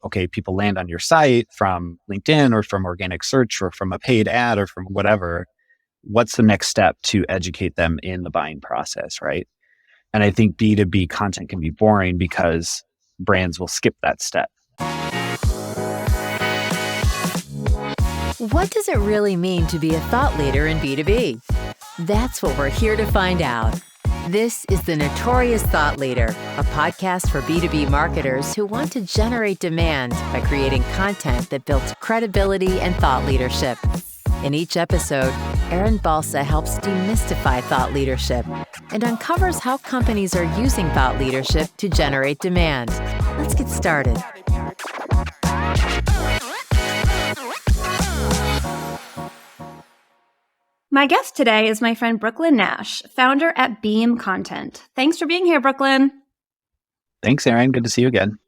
okay, people land on your site from LinkedIn or from organic search or from a paid ad or from whatever. What's the next step to educate them in the buying process, right? And I think B2B content can be boring because brands will skip that step. What does it really mean to be a thought leader in B2B? That's what we're here to find out. This is The Notorious Thought Leader, a podcast for B2B marketers who want to generate demand by creating content that builds credibility and thought leadership. In each episode, Aaron Balsa helps demystify thought leadership and uncovers how companies are using thought leadership to generate demand. Let's get started. My guest today is my friend Brooklin Nash, founder at Beam Content. Thanks for being here, Brooklin. Thanks, Aaron. Good to see you again.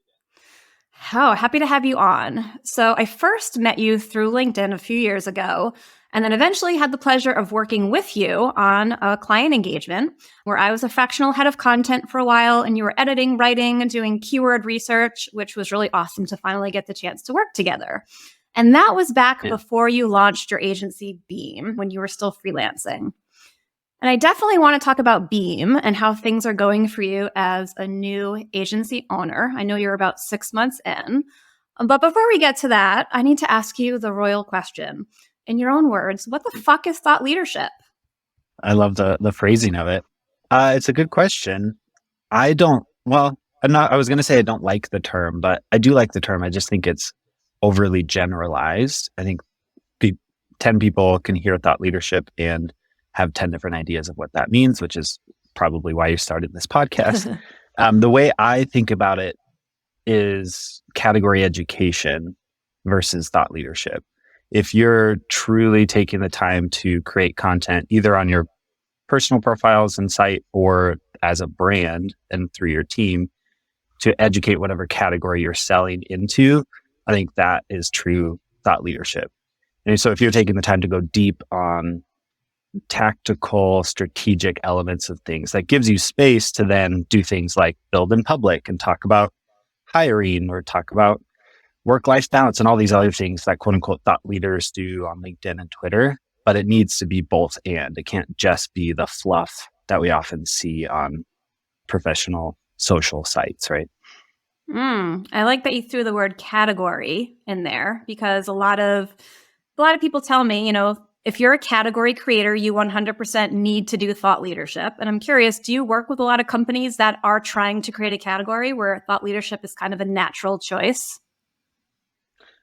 Oh, happy to have you on. So I first met you through LinkedIn a few years ago, and then eventually had the pleasure of working with you on a client engagement where I was a fractional head of content for a while, and you were editing, writing, and doing keyword research, which was really awesome to finally get the chance to work together. And that was back before you launched your agency, Beam, when you were still freelancing. And I definitely want to talk about Beam and how things are going for you as a new agency owner. I know you're about 6 months in. But before we get to that, I need to ask you the royal question. In your own words, what the fuck is thought leadership? I love the phrasing of it. It's a good question. I was going to say I don't like the term, but I do like the term. I just think it's overly generalized. I think 10 people can hear thought leadership and have 10 different ideas of what that means, which is probably why you started this podcast. The way I think about it is category education versus thought leadership. If you're truly taking the time to create content, either on your personal profiles and site or as a brand and through your team to educate whatever category you're selling into, I think that is true thought leadership. And so if you're taking the time to go deep on tactical, strategic elements of things, that gives you space to then do things like build in public and talk about hiring or talk about work-life balance and all these other things that quote unquote thought leaders do on LinkedIn and Twitter. But it needs to be both and. It can't just be the fluff that we often see on professional social sites, right? I like that you threw the word category in there because a lot of people tell me, if you're a category creator, you 100% need to do thought leadership. And I'm curious, do you work with a lot of companies that are trying to create a category where thought leadership is kind of a natural choice?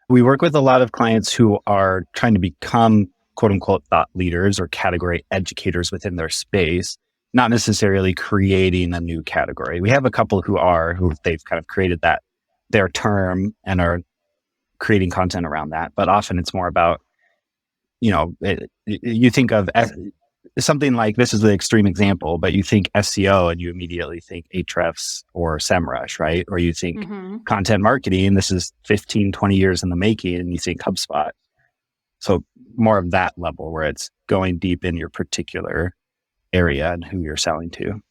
We work with a lot of clients who are trying to become quote unquote thought leaders or category educators within their space, not necessarily creating a new category. We have a couple who they've kind of created their term and are creating content around that. But often it's more about, you think of something like, this is the extreme example, but you think SEO and you immediately think Ahrefs or SEMrush, right? Or you think content marketing, this is 15, 20 years in the making, and you think HubSpot. So more of that level where it's going deep in your particular area and who you're selling to.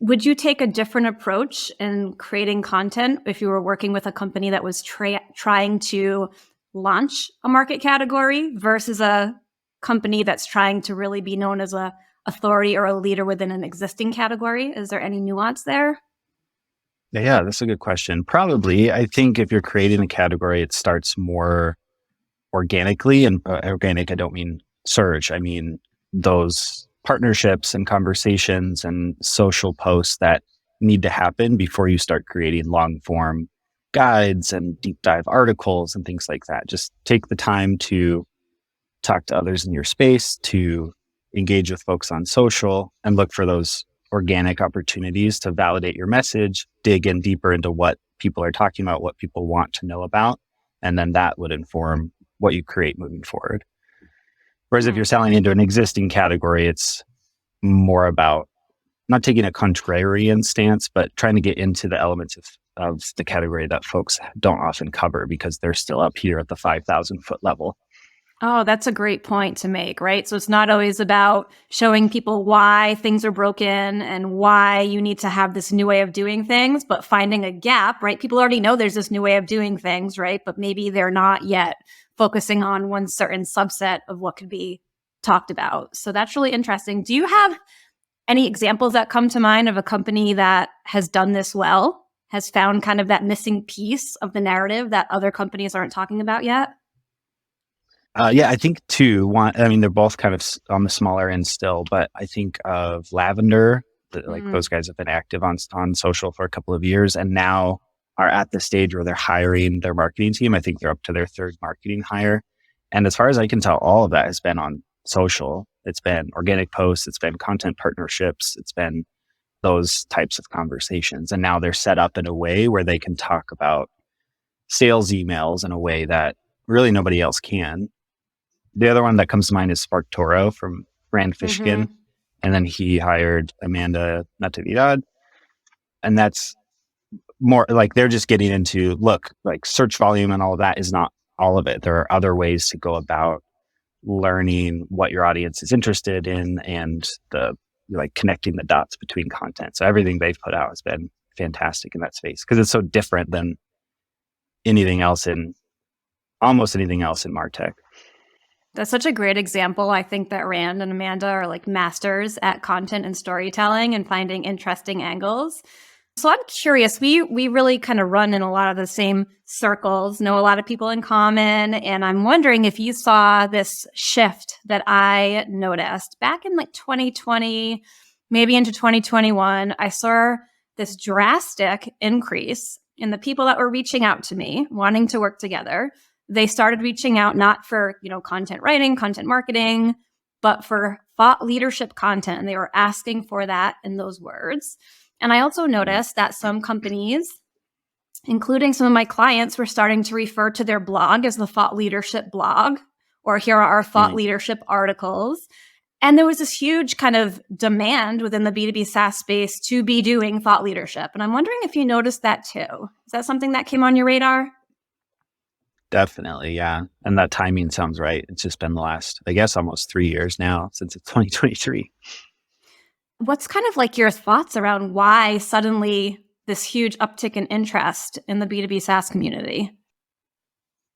Would you take a different approach in creating content if you were working with a company that was trying to launch a market category versus a company that's trying to really be known as a authority or a leader within an existing category? Is there any nuance there? Yeah, that's a good question. Probably. I think if you're creating a category, it starts more organically. And organic, I don't mean search. I mean those partnerships and conversations and social posts that need to happen before you start creating long form guides and deep dive articles and things like that. Just take the time to talk to others in your space, to engage with folks on social, and look for those organic opportunities to validate your message, dig in deeper into what people are talking about, what people want to know about, and then that would inform what you create moving forward. Whereas if you're selling into an existing category, it's more about not taking a contrarian stance, but trying to get into the elements of the category that folks don't often cover because they're still up here at the 5,000 foot level. Oh, that's a great point to make, right? So it's not always about showing people why things are broken and why you need to have this new way of doing things, but finding a gap, right? People already know there's this new way of doing things, right? But maybe they're not yet focusing on one certain subset of what could be talked about. So that's really interesting. Do you have any examples that come to mind of a company that has done this well, has found kind of that missing piece of the narrative that other companies aren't talking about yet? Yeah, I think two. One, I mean, they're both kind of on the smaller end still, but I think of Lavender. Like Mm, those guys have been active on social for a couple of years, and now are at the stage where they're hiring their marketing team. I think they're up to their third marketing hire, and as far as I can tell, all of that has been on social. It's been organic posts, it's been content partnerships, it's been those types of conversations, and now they're set up in a way where they can talk about sales emails in a way that really nobody else can. The other one that comes to mind is Spark Toro from Brand hmm Fishkin. And then he hired Amanda Natividad. And that's more like they're just getting into look, like search volume and all of that is not all of it. There are other ways to go about learning what your audience is interested in and the like connecting the dots between content. So everything they've put out has been fantastic in that space because it's so different than anything else in almost anything else in MarTech. That's such a great example. I think that Rand and Amanda are like masters at content and storytelling and finding interesting angles. So I'm curious, we really kind of run in a lot of the same circles, know a lot of people in common, and I'm wondering if you saw this shift that I noticed back in like 2020, maybe into 2021. I saw this drastic increase in the people that were reaching out to me, wanting to work together. They started reaching out not for, content writing, content marketing, but for thought leadership content. And they were asking for that in those words. And I also noticed that some companies, including some of my clients, were starting to refer to their blog as the thought leadership blog, or here are our thought Mm. leadership articles. And there was this huge kind of demand within the B2B SaaS space to be doing thought leadership. And I'm wondering if you noticed that too. Is that something that came on your radar? Definitely, yeah. And that timing sounds right. It's just been the last, I guess, almost 3 years now since it's 2023. What's kind of like your thoughts around why suddenly this huge uptick in interest in the B2B SaaS community?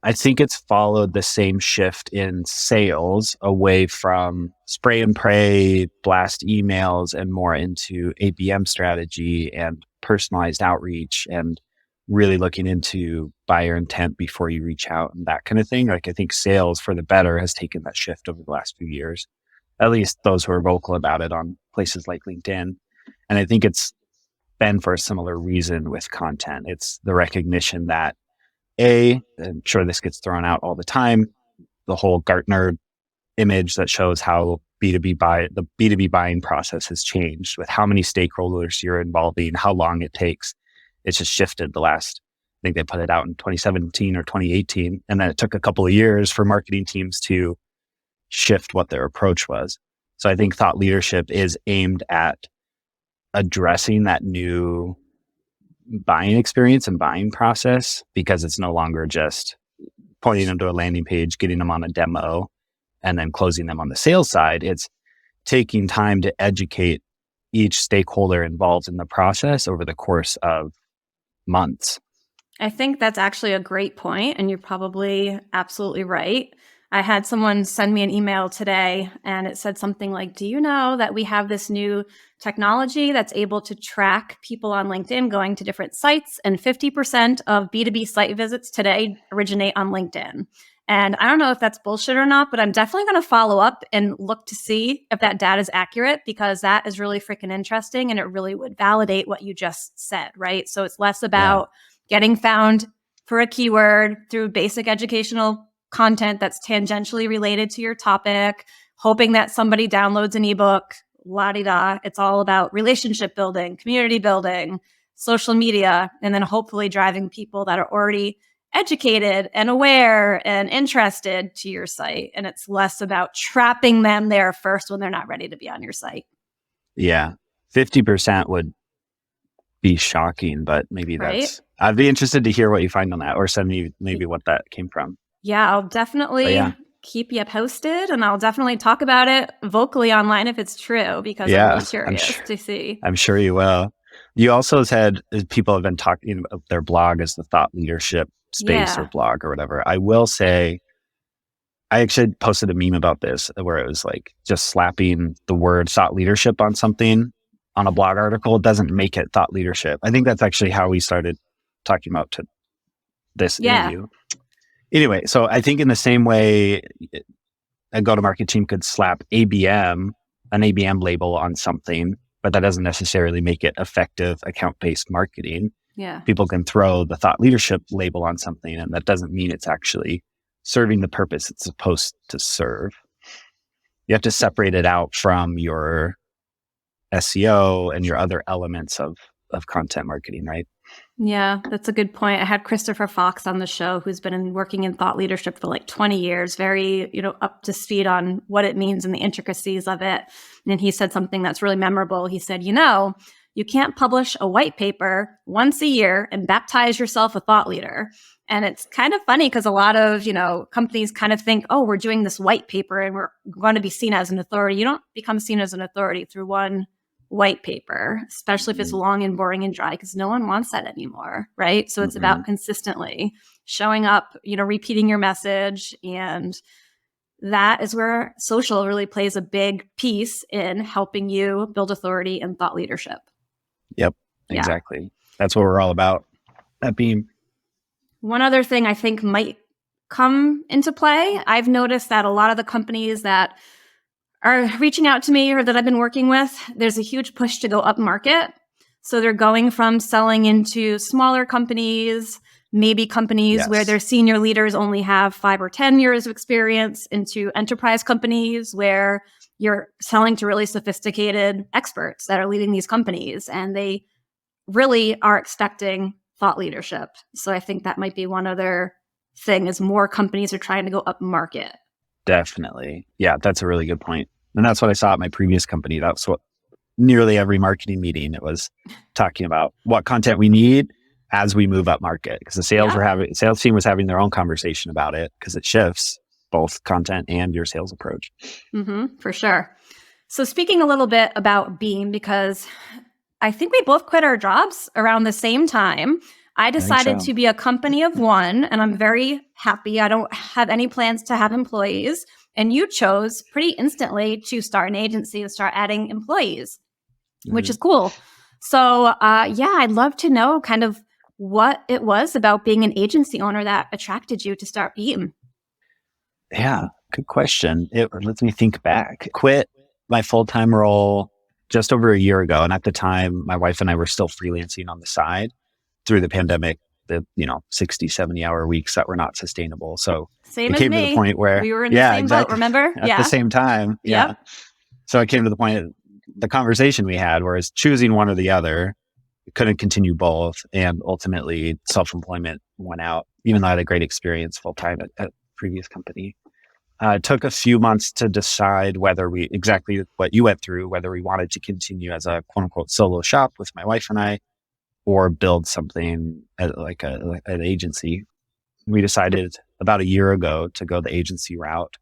I think it's followed the same shift in sales away from spray and pray, blast emails, and more into ABM strategy and personalized outreach and really looking into buyer intent before you reach out and that kind of thing. Like I think sales for the better has taken that shift over the last few years, at least those who are vocal about it on places like LinkedIn. And I think it's been for a similar reason with content. It's the recognition that I'm sure this gets thrown out all the time, the whole Gartner image that shows how the B2B buying process has changed with how many stakeholders you're involving, how long it takes. It's just shifted the last, I think they put it out in 2017 or 2018. And then it took a couple of years for marketing teams to shift what their approach was. So I think thought leadership is aimed at addressing that new buying experience and buying process because it's no longer just pointing them to a landing page, getting them on a demo, and then closing them on the sales side. It's taking time to educate each stakeholder involved in the process over the course of months. I think that's actually a great point, and you're probably absolutely right. I had someone send me an email today, and it said something like, do you know that we have this new technology that's able to track people on LinkedIn going to different sites, and 50% of B2B site visits today originate on LinkedIn? And I don't know if that's bullshit or not, but I'm definitely going to follow up and look to see if that data is accurate, because that is really freaking interesting, and it really would validate what you just said, right? So it's less Yeah. about getting found for a keyword through basic educational content that's tangentially related to your topic, hoping that somebody downloads an ebook, la-di-da. It's all about relationship building, community building, social media, and then hopefully driving people that are already educated and aware and interested to your site. And it's less about trapping them there first when they're not ready to be on your site. Yeah. 50% would be shocking, but maybe Right? I'd be interested to hear what you find on that or send me maybe what that came from. Yeah, I'll But definitely yeah, keep you posted, and I'll definitely talk about it vocally online if it's true, because I'm Yeah, really curious to see. I'm sure you will. You also said people have been talking about their blog as the thought leadership space or Yeah. blog or whatever. I will say, I actually posted a meme about this where it was like just slapping the word thought leadership on something on a blog article doesn't make it thought leadership. I think that's actually how we started talking about this Yeah. interview. Anyway, so I think in the same way, a go-to-market team could slap an ABM label on something, but that doesn't necessarily make it effective account-based marketing. Yeah. People can throw the thought leadership label on something, and that doesn't mean it's actually serving the purpose it's supposed to serve. You have to separate it out from your SEO and your other elements of content marketing, right? Yeah, that's a good point. I had Christopher Fox on the show, who's been working in thought leadership for like 20 years, very, up to speed on what it means and the intricacies of it. And he said something that's really memorable. He said, you can't publish a white paper once a year and baptize yourself a thought leader. And it's kind of funny because a lot of, companies kind of think, oh, we're doing this white paper and we're going to be seen as an authority. You don't become seen as an authority through one white paper, especially if it's long and boring and dry, because no one wants that anymore, right? So it's about consistently showing up, repeating your message. And that is where social really plays a big piece in helping you build authority and thought leadership. Yep, exactly. That's what we're all about at Beam. One other thing I think might come into play, I've noticed that a lot of the companies that are reaching out to me or that I've been working with, there's a huge push to go up market. So they're going from selling into smaller companies, maybe companies where their senior leaders only have 5 or 10 years of experience, into enterprise companies where you're selling to really sophisticated experts that are leading these companies, and they really are expecting thought leadership. So I think that might be one other thing, is more companies are trying to go up market. Definitely. Yeah, that's a really good point. And that's what I saw at my previous company. That's what nearly every marketing meeting, it was talking about what content we need as we move up market. Because the sales team was having their own conversation about it, because it shifts both content and your sales approach. For sure. So speaking a little bit about Beam, because I think we both quit our jobs around the same time. I decided to be a company of one, and I'm very happy. I don't have any plans to have employees. And you chose pretty instantly to start an agency and start adding employees, which is cool. So I'd love to know kind of what it was about being an agency owner that attracted you to start Beam. Yeah, good question. It lets me think back. Quit my full-time role just over a year ago. And at the time, my wife and I were still freelancing on the side through the pandemic, the 60, 70-hour weeks that were not sustainable. So Same it as came me. to the point where we were in the same boat, remember? At the same time. Yeah. Yep. So it came to the point, the conversation we had, whereas choosing one or the other, couldn't continue both. And ultimately self-employment went out, even though I had a great experience full-time at previous company. It took a few months to decide whether exactly what you went through, whether we wanted to continue as a quote unquote solo shop with my wife and I, or build something like an agency. We decided about a year ago to go the agency route,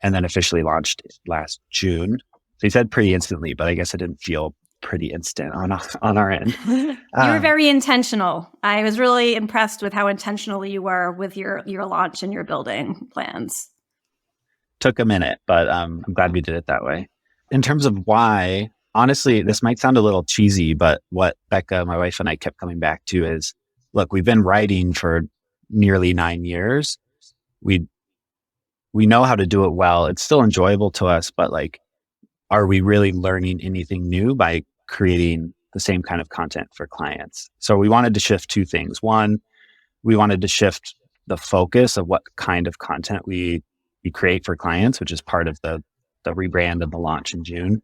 and then officially launched last June. So you said pretty instantly, but I guess it didn't feel pretty instant on our end. You were very intentional. I was really impressed with how intentional you were with your launch and your building plans. Took a minute, but I'm glad we did it that way. In terms of why, honestly, this might sound a little cheesy, but what Becca, my wife, and I kept coming back to is, look, we've been writing for nearly 9 years. We know how to do it well. It's still enjoyable to us, but are we really learning anything new by creating the same kind of content for clients? So we wanted to shift 2 things. One, we wanted to shift the focus of what kind of content we create for clients, which is part of the rebrand and the launch in June.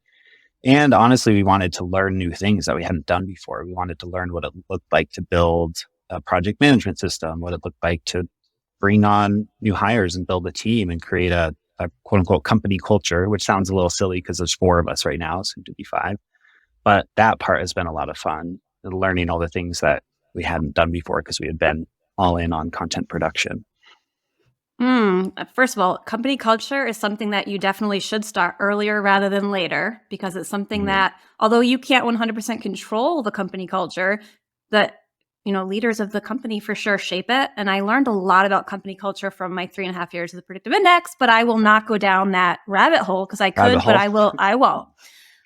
And honestly, we wanted to learn new things that we hadn't done before. We wanted to learn what it looked like to build a project management system, what it looked like to bring on new hires and build a team and create a quote unquote company culture, which sounds a little silly because there's 4 of us right now, soon to be 5. But that part has been a lot of fun, learning all the things that we hadn't done before because we had been all in on content production. First of all, company culture is something that you definitely should start earlier rather than later, because it's something Mhm. that, although you can't 100% control the company culture, that leaders of the company for sure shape it. And I learned a lot about company culture from my 3.5 years of the predictive index, but I will not go down that rabbit hole because I Rabbit could, but hole. I won't.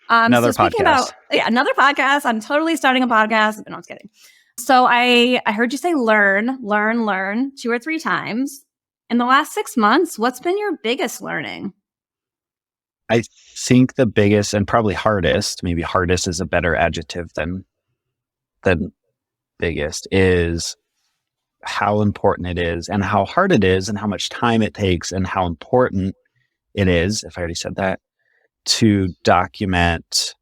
So Another speaking podcast. about, yeah, another podcast, I'm totally starting a podcast. No, I was kidding. So I heard you say learn 2 or 3 times. In the last 6 months, what's been your biggest learning? I think the biggest and probably hardest, maybe hardest is a better adjective than biggest, is how important it is and how hard it is and how much time it takes and how important it is, if I already said that, to document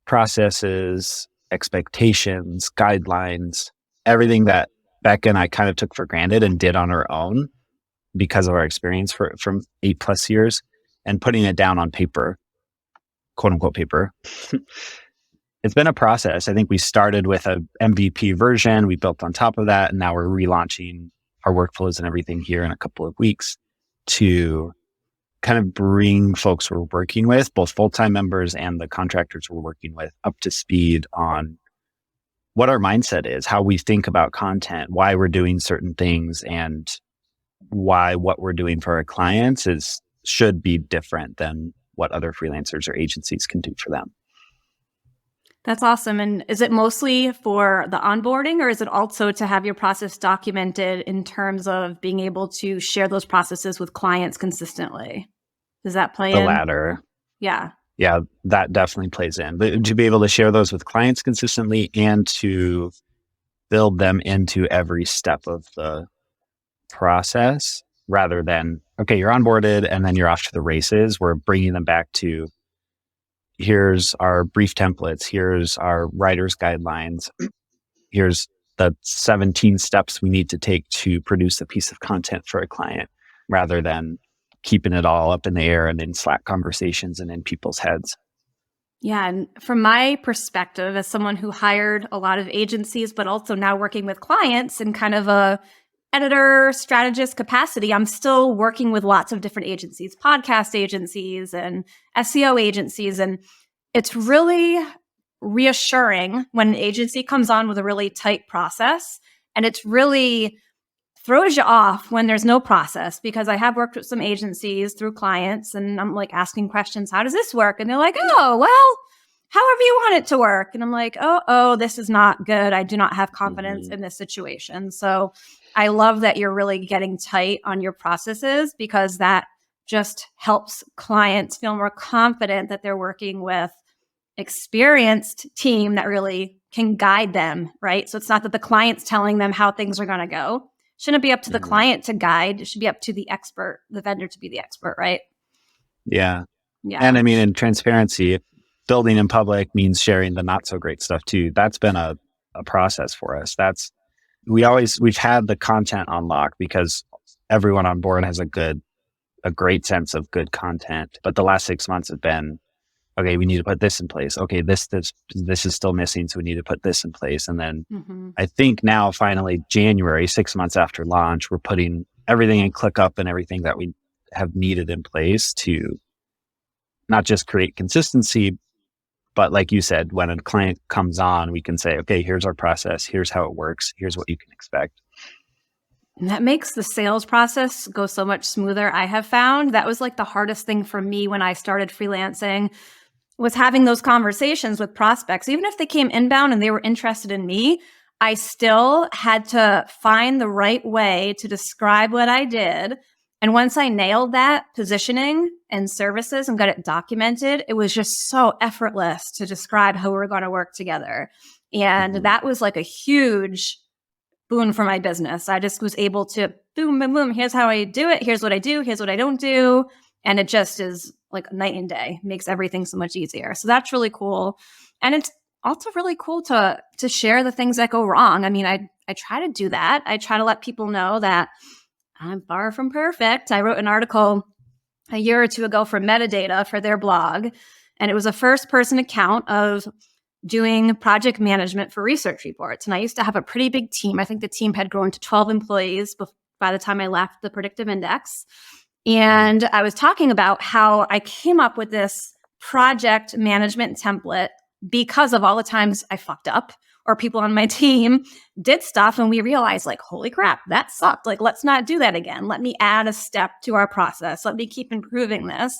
processes, expectations, guidelines, everything that Becca and I kind of took for granted and did on our own because of our experience from 8+ years, and putting it down on paper, quote unquote paper. It's been a process. I think we started with a MVP version. We built on top of that, and now we're relaunching our workflows and everything here in a couple of weeks to kind of bring folks we're working with, both full-time members and the contractors we're working with, up to speed on what our mindset is, how we think about content, why we're doing certain things, and why what we're doing for our clients should be different than what other freelancers or agencies can do for them. That's awesome. And is it mostly for the onboarding, or is it also to have your process documented in terms of being able to share those processes with clients consistently? Does that play The in? latter. Yeah. Yeah, that definitely plays in. But to be able to share those with clients consistently and to build them into every step of the process rather than, okay, you're onboarded and then you're off to the races. We're bringing them back to, here's our brief templates, here's our writer's guidelines, here's the 17 steps we need to take to produce a piece of content for a client, rather than keeping it all up in the air and in Slack conversations and in people's heads. Yeah. And from my perspective, as someone who hired a lot of agencies, but also now working with clients in kind of a editor strategist capacity, I'm still working with lots of different agencies, podcast agencies and SEO agencies. And it's really reassuring when an agency comes on with a really tight process. And it's really throws you off when there's no process, because I have worked with some agencies through clients and I'm like asking questions, how does this work? And they're like, oh, well, however you want it to work. And I'm like, oh, this is not good. I do not have confidence in this situation. So I love that you're really getting tight on your processes, because that just helps clients feel more confident that they're working with experienced team that really can guide them, right? So it's not that the client's telling them how things are going to go. Shouldn't be up to the client to guide. It should be up to the expert, the vendor, to be the expert, right? Yeah. Yeah. And I mean, in transparency, building in public means sharing the not so great stuff too. That's been a process for us. We've had the content on lock because everyone on board has a great sense of good content. But the last 6 months have been, okay, we need to put this in place. Okay, this is still missing, so we need to put this in place. And then I think now finally January, 6 months after launch, we're putting everything in ClickUp and everything that we have needed in place to not just create consistency, but like you said, when a client comes on, we can say, okay, here's our process, here's how it works, here's what you can expect. And that makes the sales process go so much smoother. I have found that was like the hardest thing for me when I started freelancing, was having those conversations with prospects. Even if they came inbound and they were interested in me, I still had to find the right way to describe what I did. And once I nailed that positioning and services and got it documented, it was just so effortless to describe how we were going to work together. And that was like a huge boon for my business. I just was able to boom, boom, boom. Here's how I do it. Here's what I do. Here's what I don't do. And it just is like night and day, makes everything so much easier. So that's really cool. And it's also really cool to share the things that go wrong. I mean, I try to do that. I try to let people know that I'm far from perfect. I wrote an article a year or two ago for Metadata for their blog, and it was a first person account of doing project management for research reports. And I used to have a pretty big team. I think the team had grown to 12 employees by the time I left the predictive index. And I was talking about how I came up with this project management template because of all the times I fucked up or people on my team did stuff and we realized like, holy crap, that sucked. Like, let's not do that again. Let me add a step to our process. Let me keep improving this.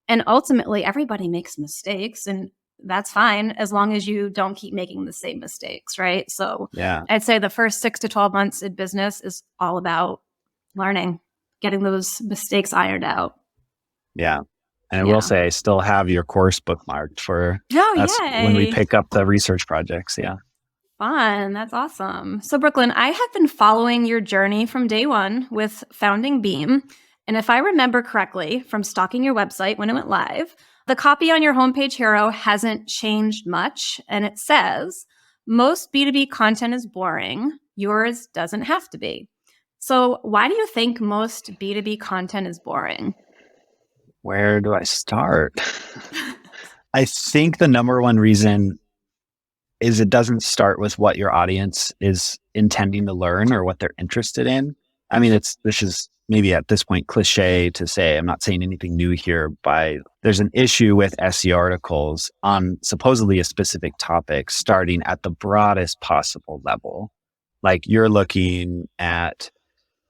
And ultimately, everybody makes mistakes, and that's fine as long as you don't keep making the same mistakes, right? So Yeah. I'd say the first 6 to 12 months in business is all about learning, getting those mistakes ironed out. Yeah. And I Yeah. will say, I still have your course bookmarked for Oh, when we yay. pick up the research projects. Yeah. Fun. That's awesome. So, Brooklyn, I have been following your journey from day one with founding Beam. And if I remember correctly from stalking your website when it went live, the copy on your homepage hero hasn't changed much. And it says, most B2B content is boring. Yours doesn't have to be. So, why do you think most B2B content is boring? Where do I start? I think the number one reason is it doesn't start with what your audience is intending to learn or what they're interested in. I mean, this is maybe at this point cliche to say, I'm not saying anything new here, but there's an issue with SEO articles on supposedly a specific topic starting at the broadest possible level. Like you're looking at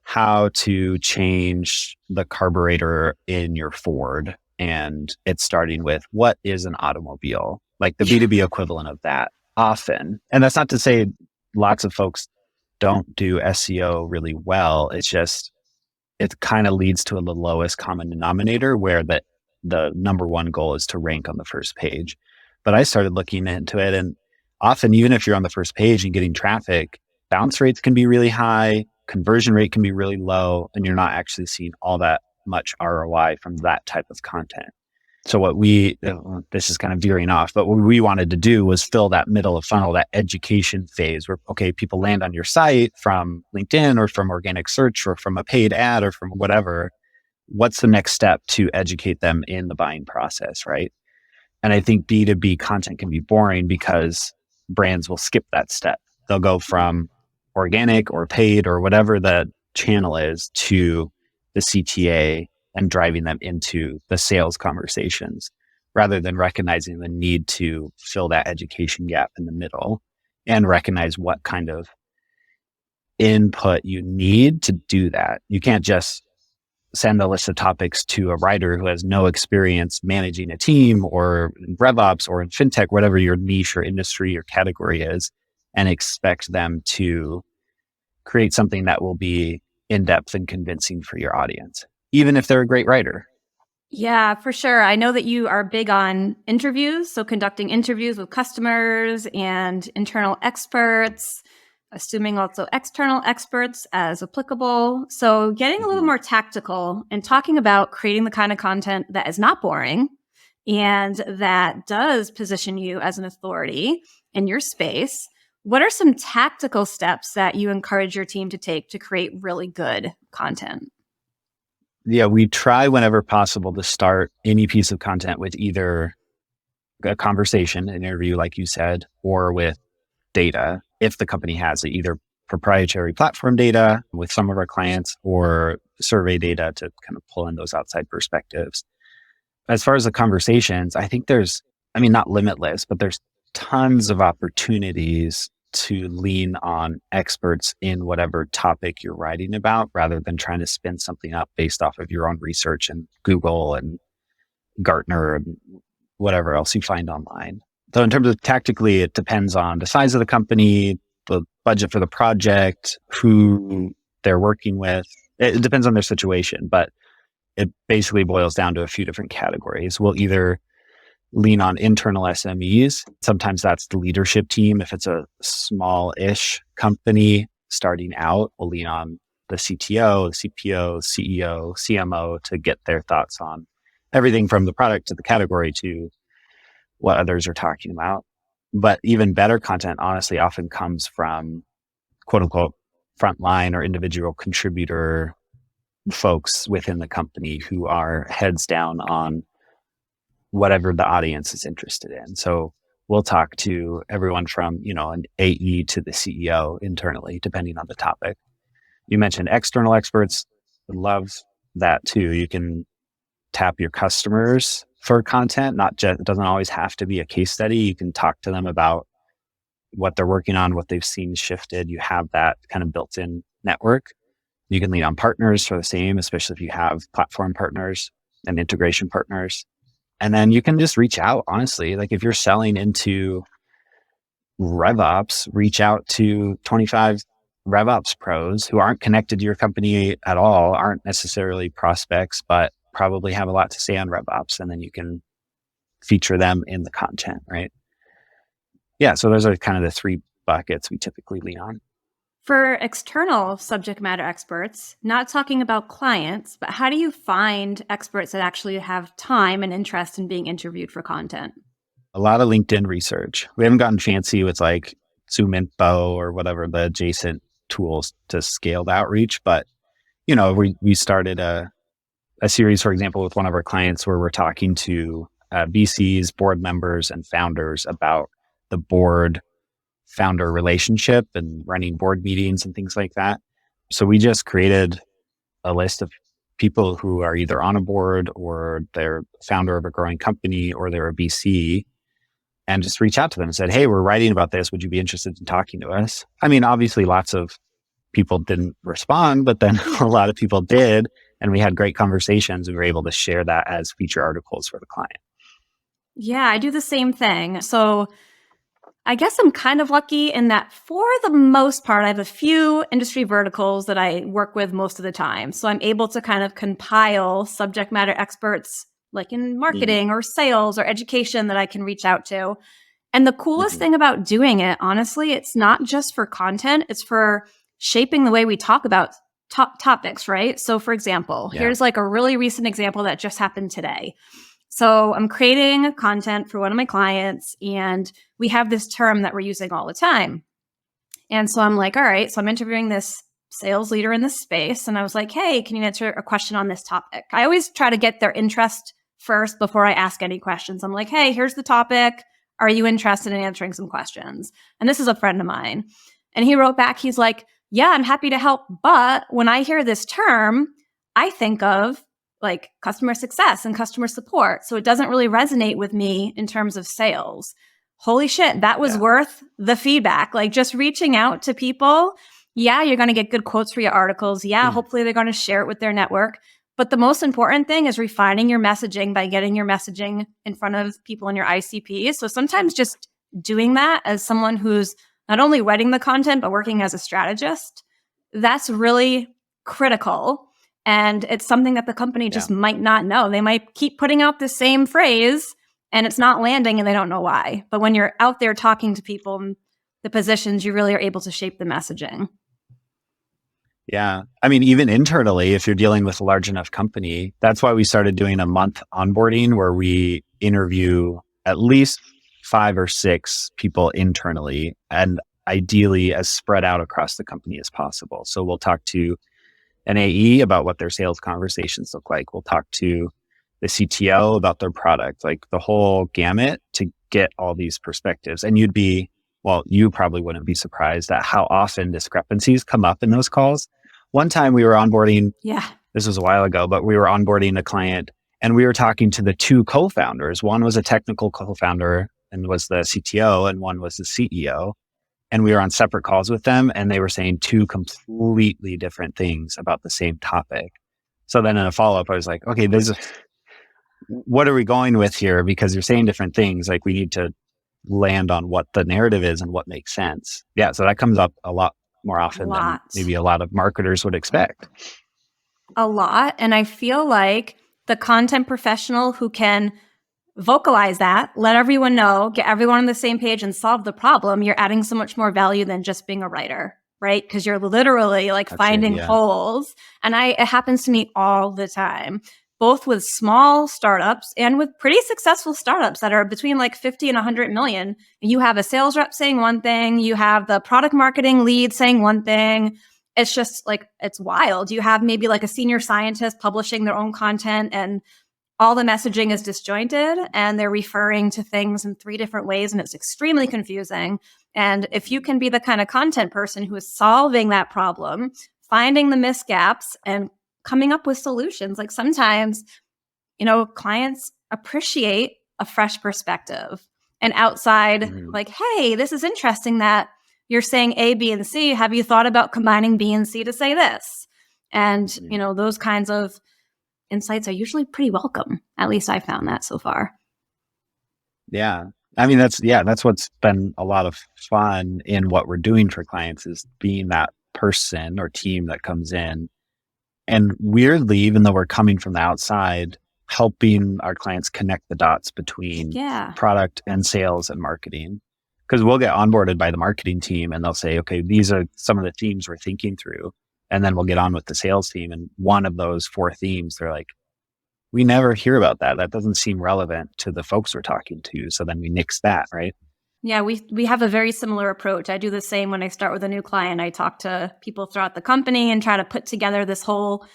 how to change the carburetor in your Ford, and it's starting with what is an automobile, like the B2B equivalent of that often. And that's not to say lots of folks don't do SEO really well. It's just, it kind of leads to the lowest common denominator where the number one goal is to rank on the first page. But I started looking into it, and often, even if you're on the first page and getting traffic, bounce rates can be really high, conversion rate can be really low, and you're not actually seeing all that much ROI from that type of content. So this is kind of veering off, but what we wanted to do was fill that middle of funnel, that education phase where, okay, people land on your site from LinkedIn or from organic search or from a paid ad or from whatever. What's the next step to educate them in the buying process, right? And I think B2B content can be boring because brands will skip that step. They'll go from organic or paid or whatever the channel is to the CTA and driving them into the sales conversations rather than recognizing the need to fill that education gap in the middle and recognize what kind of input you need to do that. You can't just send a list of topics to a writer who has no experience managing a team or in RevOps or in fintech, whatever your niche or industry or category is, and expect them to create something that will be in-depth and convincing for your audience, even if they're a great writer. Yeah, for sure. I know that you are big on interviews, so conducting interviews with customers and internal experts, assuming also external experts as applicable. So getting a little more tactical and talking about creating the kind of content that is not boring and that does position you as an authority in your space. What are some tactical steps that you encourage your team to take to create really good content? Yeah, we try whenever possible to start any piece of content with either a conversation, an interview, like you said, or with data, if the company has it, either proprietary platform data with some of our clients or survey data to kind of pull in those outside perspectives. As far as the conversations, I think not limitless, but there's tons of opportunities to lean on experts in whatever topic you're writing about rather than trying to spin something up based off of your own research and Google and Gartner and whatever else you find online. So in terms of tactically, it depends on the size of the company, the budget for the project, who they're working with. It depends on their situation, but it basically boils down to a few different categories. We'll either lean on internal SMEs. Sometimes that's the leadership team. If it's a small-ish company starting out, we'll lean on the CTO, the CPO, CEO, CMO to get their thoughts on everything from the product to the category to what others are talking about. But even better content, honestly, often comes from quote unquote frontline or individual contributor folks within the company who are heads down on whatever the audience is interested in. So we'll talk to everyone from, an AE to the CEO internally, depending on the topic. You mentioned external experts. I love that too. You can tap your customers for content, not just, it doesn't always have to be a case study. You can talk to them about what they're working on, what they've seen shifted. You have that kind of built-in network. You can lean on partners for the same, especially if you have platform partners and integration partners. And then you can just reach out, honestly. Like if you're selling into RevOps, reach out to 25 RevOps pros who aren't connected to your company at all, aren't necessarily prospects, but probably have a lot to say on RevOps. And then you can feature them in the content, right? Yeah. So those are kind of the three buckets we typically lean on. For external subject matter experts, not talking about clients, but how do you find experts that actually have time and interest in being interviewed for content? A lot of LinkedIn research. We haven't gotten fancy with like ZoomInfo or whatever the adjacent tools to scale the outreach, but we started a series, for example, with one of our clients where we're talking to VCs, board members, and founders about the board founder relationship and running board meetings and things like that. So we just created a list of people who are either on a board or they're founder of a growing company or they're a VC, and just reach out to them and said, hey, we're writing about this. Would you be interested in talking to us? I mean, obviously lots of people didn't respond, but then a lot of people did. And we had great conversations and we were able to share that as feature articles for the client. Yeah, I do the same thing. So I guess I'm kind of lucky in that for the most part, I have a few industry verticals that I work with most of the time. So I'm able to kind of compile subject matter experts like in marketing or sales or education that I can reach out to. And the coolest thing about doing it, honestly, it's not just for content, it's for shaping the way we talk about topics, right? So for example, here's like a really recent example that just happened today. So I'm creating content for one of my clients and we have this term that we're using all the time. And so I'm like, all right, so I'm interviewing this sales leader in this space. And I was like, hey, can you answer a question on this topic? I always try to get their interest first before I ask any questions. I'm like, hey, here's the topic. Are you interested in answering some questions? And this is a friend of mine. And he wrote back, he's like, yeah, I'm happy to help. But when I hear this term, I think of like customer success and customer support. So it doesn't really resonate with me in terms of sales. Holy shit, that was worth the feedback. Like just reaching out to people. Yeah, you're going to get good quotes for your articles. Yeah, hopefully they're going to share it with their network. But the most important thing is refining your messaging by getting your messaging in front of people in your ICP. So sometimes just doing that as someone who's not only writing the content, but working as a strategist, that's really critical. And it's something that the company just might not know. They might keep putting out the same phrase and it's not landing and they don't know why. But when you're out there talking to people in the positions, you really are able to shape the messaging. Yeah. I mean, even internally, if you're dealing with a large enough company, that's why we started doing a month onboarding where we interview at least 5 or 6 people internally and ideally as spread out across the company as possible. So we'll talk to an AE about what their sales conversations look like. We'll talk to the CTO about their product, like the whole gamut to get all these perspectives. And you probably wouldn't be surprised at how often discrepancies come up in those calls. One time we were onboarding, this was a while ago, but we were onboarding a client and we were talking to the 2 co-founders. One was a technical co-founder and was the CTO, and one was the CEO. And we were on separate calls with them and they were saying 2 completely different things about the same topic. So then in a follow-up, I was like, okay, what are we going with here? Because you're saying different things. Like we need to land on what the narrative is and what makes sense. Yeah. So that comes up a lot more often than maybe a lot of marketers would expect. A lot. And I feel like the content professional who can vocalize that, let everyone know, get everyone on the same page and solve the problem, you're adding so much more value than just being a writer, right? Because you're literally like finding holes. And it happens to me all the time, both with small startups and with pretty successful startups that are between like 50 and 100 million. You have a sales rep saying one thing, you have the product marketing lead saying one thing. It's just like, it's wild. You have maybe like a senior scientist publishing their own content and all the messaging is disjointed and they're referring to things in 3 different ways and it's extremely confusing. And if you can be the kind of content person who is solving that problem finding the missed gaps and coming up with solutions. Like sometimes, clients appreciate a fresh perspective and outside, Mhm. like, hey, this is interesting that you're saying A, B, and C. Have you thought about combining B and C to say this? And, Mhm. those kinds of insights are usually pretty welcome. At least I found that so far. Yeah. I mean, that's what's been a lot of fun in what we're doing for clients is being that person or team that comes in. And weirdly, even though we're coming from the outside, helping our clients connect the dots between Yeah. product and sales and marketing. Because we'll get onboarded by the marketing team and they'll say, okay, these are some of the themes we're thinking through. And then we'll get on with the sales team. And one of those four themes, they're like, we never hear about that. That doesn't seem relevant to the folks we're talking to. So then we nix that, right? Yeah, we have a very similar approach. I do the same when I start with a new client. I talk to people throughout the company and try to put together this whole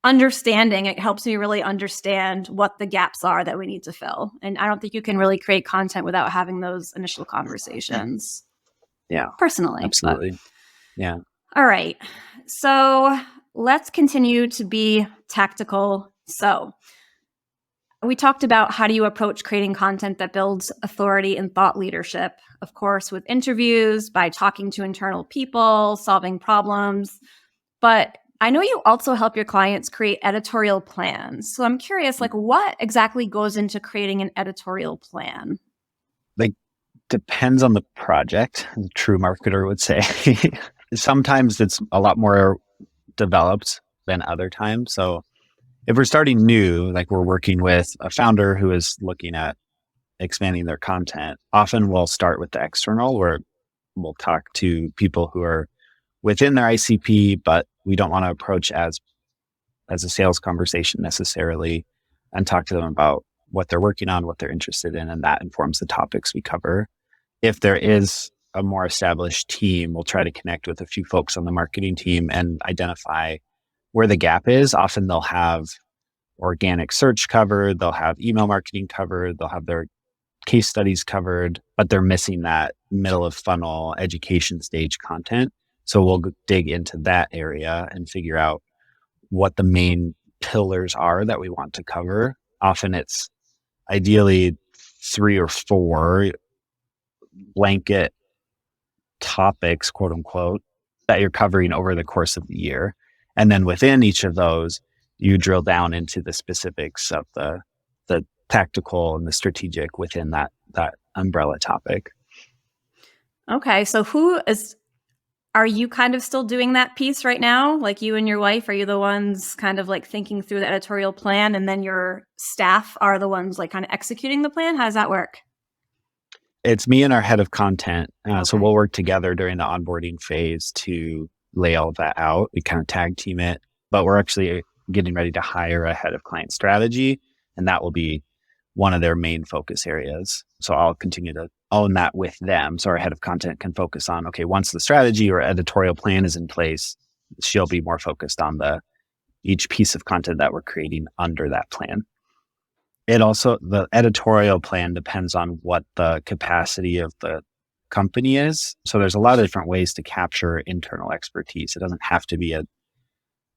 understanding. It helps me really understand what the gaps are that we need to fill. And I don't think you can really create content without having those initial conversations Yeah, personally. But absolutely. Yeah. all right. So let's continue to be tactical. So we talked about how do you approach creating content that builds authority and thought leadership, of course, with interviews, by talking to internal people, solving problems. But I know you also help your clients create editorial plans. So I'm curious, like, what exactly goes into creating an editorial plan? Like, depends on the project, a true marketer would say. Sometimes it's a lot more developed than other times. So if we're starting new, like we're working with a founder who is looking at expanding their content, often we'll start with the external where we'll talk to people who are within their ICP, but we don't want to approach as a sales conversation necessarily and talk to them about what they're working on, what they're interested in, and that informs the topics we cover. If there is a more established team, we'll try to connect with a few folks on the marketing team and identify where the gap is. Often they'll have organic search covered, they'll have email marketing covered, they'll have their case studies covered, but they're missing that middle of funnel education stage content. So we'll dig into that area and figure out what the main pillars are that we want to cover. Often it's ideally 3 or 4 blanket topics, quote unquote, that you're covering over the course of the year. And then within each of those, you drill down into the specifics of the tactical and the strategic within that umbrella topic. Okay, so are you kind of still doing that piece right now? Like you and your wife, are you the ones kind of like thinking through the editorial plan and then your staff are the ones like kind of executing the plan? How does that work? It's me and our head of content. So Okay. we'll work together during the onboarding phase to lay all of that out. We kind of tag team it, but we're actually getting ready to hire a head of client strategy, and that will be one of their main focus areas. So I'll continue to own that with them. So our head of content can focus on, okay, once the strategy or editorial plan is in place, she'll be more focused on each piece of content that we're creating under that plan. The editorial plan depends on what the capacity of the company is. So there's a lot of different ways to capture internal expertise. It doesn't have to be an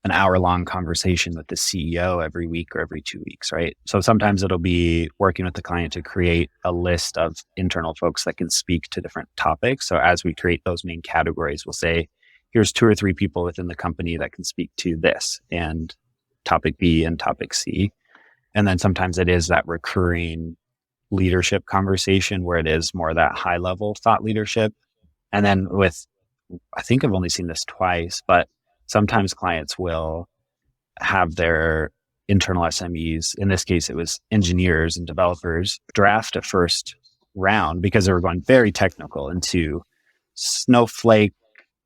hour long conversation with the CEO every week or every 2 weeks, right? So sometimes it'll be working with the client to create a list of internal folks that can speak to different topics. So as we create those main categories, we'll say, here's 2 or 3 people within the company that can speak to this and topic B and topic C. And then sometimes it is that recurring leadership conversation where it is more that high level thought leadership. And then I think I've only seen this twice, but sometimes clients will have their internal SMEs, in this case, it was engineers and developers, draft a first round because they were going very technical into Snowflake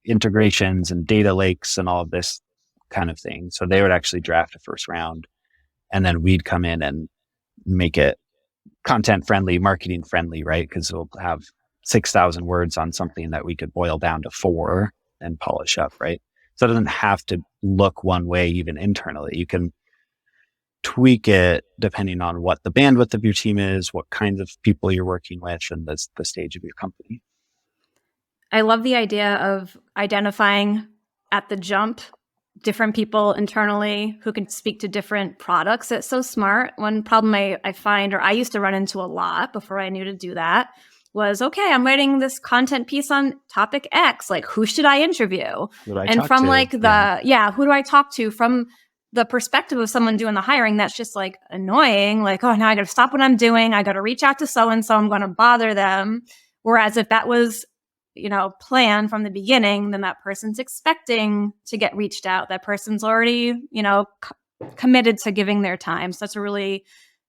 integrations and data lakes and all of this kind of thing. So they would actually draft a first round and then we'd come in and make it content friendly, marketing friendly, right? Because we'll have 6,000 words on something that we could boil down to 4 and polish up, right? So it doesn't have to look one way, even internally. You can tweak it depending on what the bandwidth of your team is, what kinds of people you're working with, and the stage of your company. I love the idea of identifying at the jump different people internally who can speak to different products. It's so smart. One problem I find, or I used to run into a lot before I knew to do that, was, okay, I'm writing this content piece on topic X. Like, who should I interview? Who do I And talk from to? like who do I talk to? From the perspective of someone doing the hiring, that's just like annoying. Like, oh, now I got to stop what I'm doing. I got to reach out to so-and-so. I'm going to bother them. Whereas if that was, planned from the beginning, then that person's expecting to get reached out. That person's already, committed to giving their time. So that's a really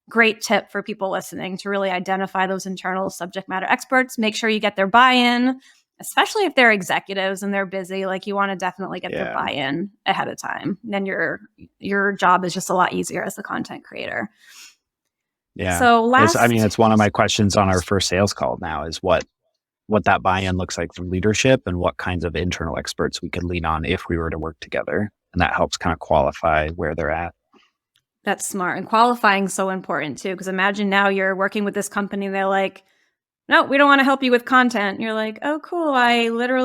great tip for people listening, to really identify those internal subject matter experts. Make sure you get their buy-in, especially if they're executives and they're busy. Like, you want to definitely get their buy-in ahead of time. Then your job is just a lot easier as a content creator. Yeah. So it's one of my questions on our first sales call now, is what that buy-in looks like from leadership and what kinds of internal experts we could lean on if we were to work together. And that helps kind of qualify where they're at. That's smart. And qualifying is so important too, because imagine now you're working with this company, they're like, no, we don't want to help you with content. You're like, oh, cool.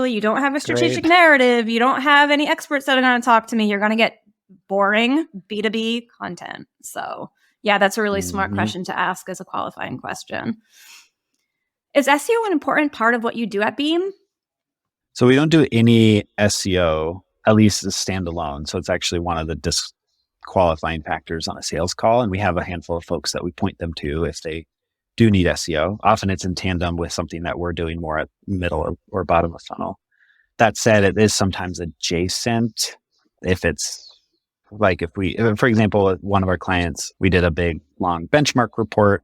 You don't have a strategic narrative. You don't have any experts that are going to talk to me. You're going to get boring B2B content. So yeah, that's a really smart question to ask as a qualifying question. Is SEO an important part of what you do at Beam? So we don't do any SEO, at least as standalone. So it's actually one of the disqualifying factors on a sales call. And we have a handful of folks that we point them to if they do need SEO. Often it's in tandem with something that we're doing more at middle or bottom of funnel. That said, it is sometimes adjacent. If it's like, for example, one of our clients, we did a big long benchmark report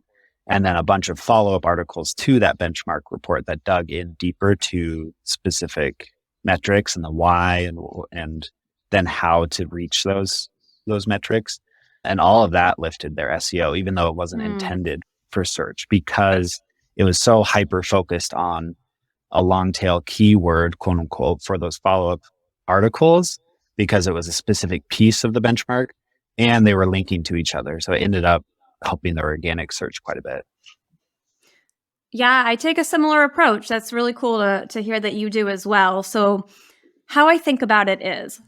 and then a bunch of follow-up articles to that benchmark report that dug in deeper to specific metrics and the why and then how to reach those metrics. And all of that lifted their SEO, even though it wasn't intended for search, because it was so hyper-focused on a long tail keyword, quote unquote, for those follow-up articles, because it was a specific piece of the benchmark and they were linking to each other. So it ended up helping the organic search quite a bit. Yeah, I take a similar approach. That's really cool to hear that you do as well. So how I think about it is,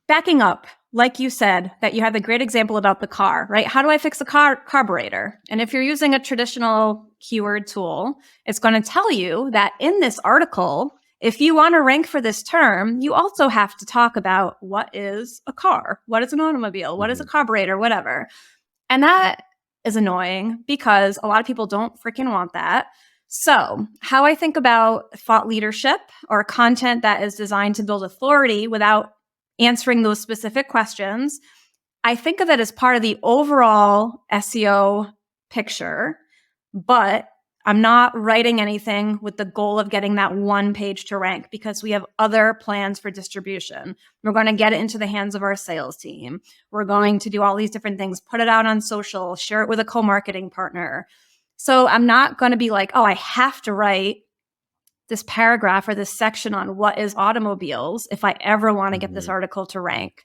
backing up, like you said, that you had the great example about the car, right? How do I fix a carburetor? And if you're using a traditional keyword tool, it's going to tell you that in this article, if you want to rank for this term, you also have to talk about what is a car, what is an automobile, what is a carburetor, whatever. And that is annoying because a lot of people don't freaking want that. So how I think about thought leadership or content that is designed to build authority without answering those specific questions, I think of it as part of the overall SEO picture, but I'm not writing anything with the goal of getting that one page to rank, because we have other plans for distribution. We're going to get it into the hands of our sales team. We're going to do all these different things, put it out on social, share it with a co-marketing partner. So I'm not going to be like, oh, I have to write this paragraph or this section on what is automobiles if I ever want to get this article to rank.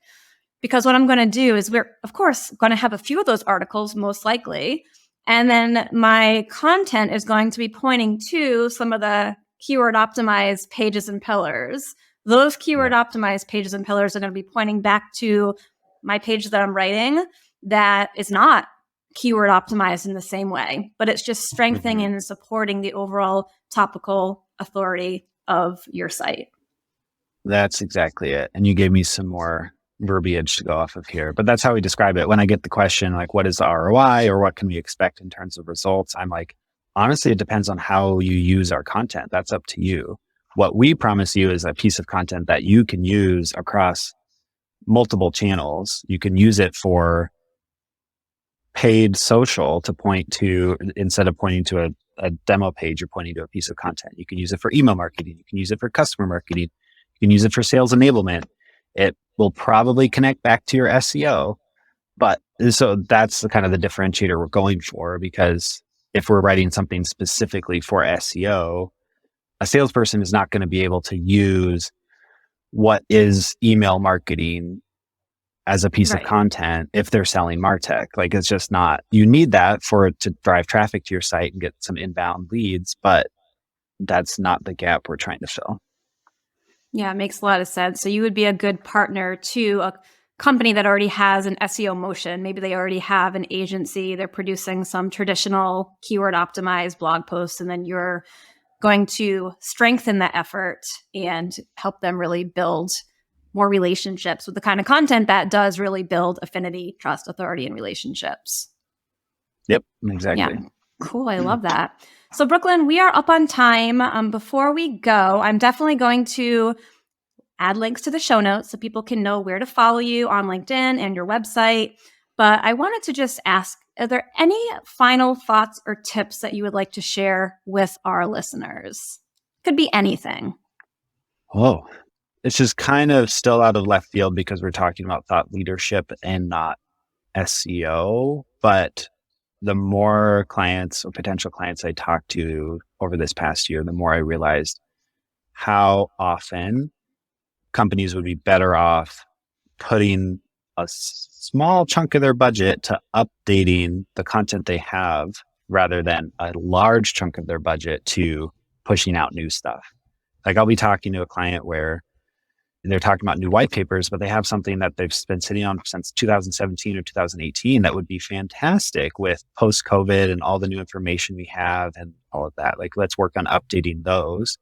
Because what I'm going to do is, we're, of course, going to have a few of those articles, most likely. And then my content is going to be pointing to some of the keyword optimized pages and pillars. Those keyword optimized pages and pillars are going to be pointing back to my page that I'm writing that is not keyword optimized in the same way, but it's just strengthening and supporting the overall topical authority of your site. That's exactly it. And you gave me some more verbiage to go off of here, but that's how we describe it. When I get the question, like, what is the ROI or what can we expect in terms of results? I'm like, honestly, it depends on how you use our content. That's up to you. What we promise you is a piece of content that you can use across multiple channels. You can use it for paid social to point to, instead of pointing to a demo page, you're pointing to a piece of content. You can use it for email marketing. You can use it for customer marketing. You can use it for sales enablement. It will probably connect back to your SEO. But so that's the kind of the differentiator we're going for, because if we're writing something specifically for SEO, a salesperson is not going to be able to use what is email marketing as a piece of content if they're selling MarTech. Like, it's just not, you need that for it to drive traffic to your site and get some inbound leads, but that's not the gap we're trying to fill. Yeah, it makes a lot of sense. So you would be a good partner to a company that already has an SEO motion. Maybe they already have an agency. They're producing some traditional keyword optimized blog posts, and then you're going to strengthen that effort and help them really build more relationships with the kind of content that does really build affinity, trust, authority, and relationships. Yep, exactly. Yeah, cool. I love that. So, Brooklyn, we are up on time. Before we go, I'm definitely going to add links to the show notes so people can know where to follow you on LinkedIn and your website. But I wanted to just ask, are there any final thoughts or tips that you would like to share with our listeners? Could be anything. Whoa. It's just kind of still out of left field because we're talking about thought leadership and not SEO. But the more clients or potential clients I talked to over this past year, the more I realized how often companies would be better off putting a small chunk of their budget to updating the content they have rather than a large chunk of their budget to pushing out new stuff. Like I'll be talking to a client where they're talking about new white papers, but they have something that they've been sitting on since 2017 or 2018 that would be fantastic with post-COVID and all the new information we have and all of that. Like, let's work on updating those.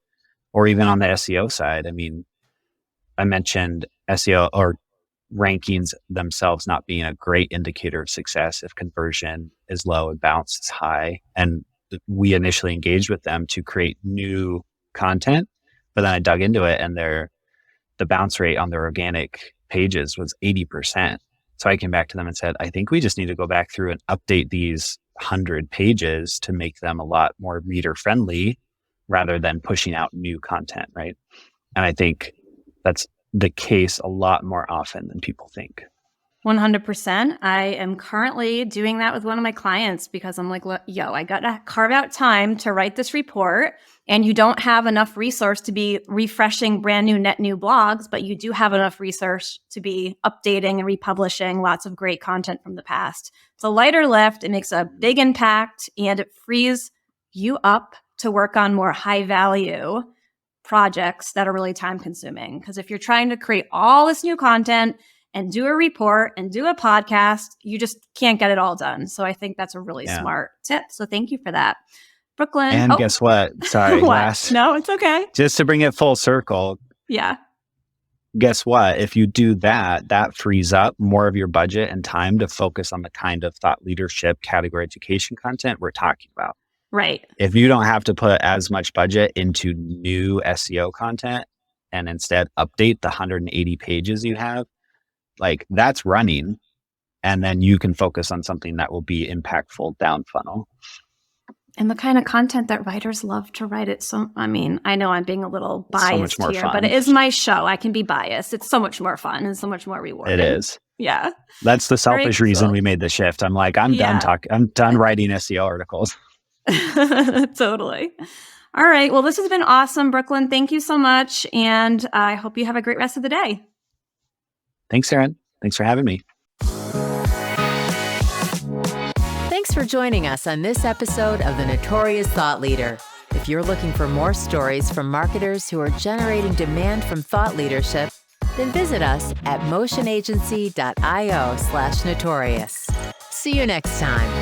Or even on the SEO side. I mean, I mentioned SEO or rankings themselves not being a great indicator of success if conversion is low and bounce is high. And we initially engaged with them to create new content, but then I dug into it and the bounce rate on their organic pages was 80%. So I came back to them and said, I think we just need to go back through and update these 100 pages to make them a lot more reader friendly rather than pushing out new content, right? And I think that's the case a lot more often than people think. 100%. I am currently doing that with one of my clients because I'm like, I got to carve out time to write this report. And you don't have enough resource to be refreshing brand new, net new blogs, but you do have enough resource to be updating and republishing lots of great content from the past. It's a lighter lift. It makes a big impact and it frees you up to work on more high value projects that are really time consuming. Because if you're trying to create all this new content and do a report and do a podcast, you just can't get it all done. So I think that's a really smart tip. So thank you for that. Brooklyn. And guess what? Sorry, what? No, it's okay. Just to bring it full circle. Yeah. Guess what? If you do that, that frees up more of your budget and time to focus on the kind of thought leadership, category education content we're talking about. Right. If you don't have to put as much budget into new SEO content and instead update the 180 pages you have, like that's running. And then you can focus on something that will be impactful down funnel. And the kind of content that writers love to write it. So, I mean, I know I'm being a little biased here, but it is my show. I can be biased. It's so much more fun and so much more rewarding. It is. Yeah. That's the selfish reason we made the shift. I'm like, I'm done writing SEO articles. Totally. All right. Well, this has been awesome, Brooklyn. Thank you so much. And I hope you have a great rest of the day. Thanks, Erin. Thanks for having me. Thanks for joining us on this episode of The Notorious Thought Leader. If you're looking for more stories from marketers who are generating demand from thought leadership, then visit us at motionagency.io/notorious. See you next time.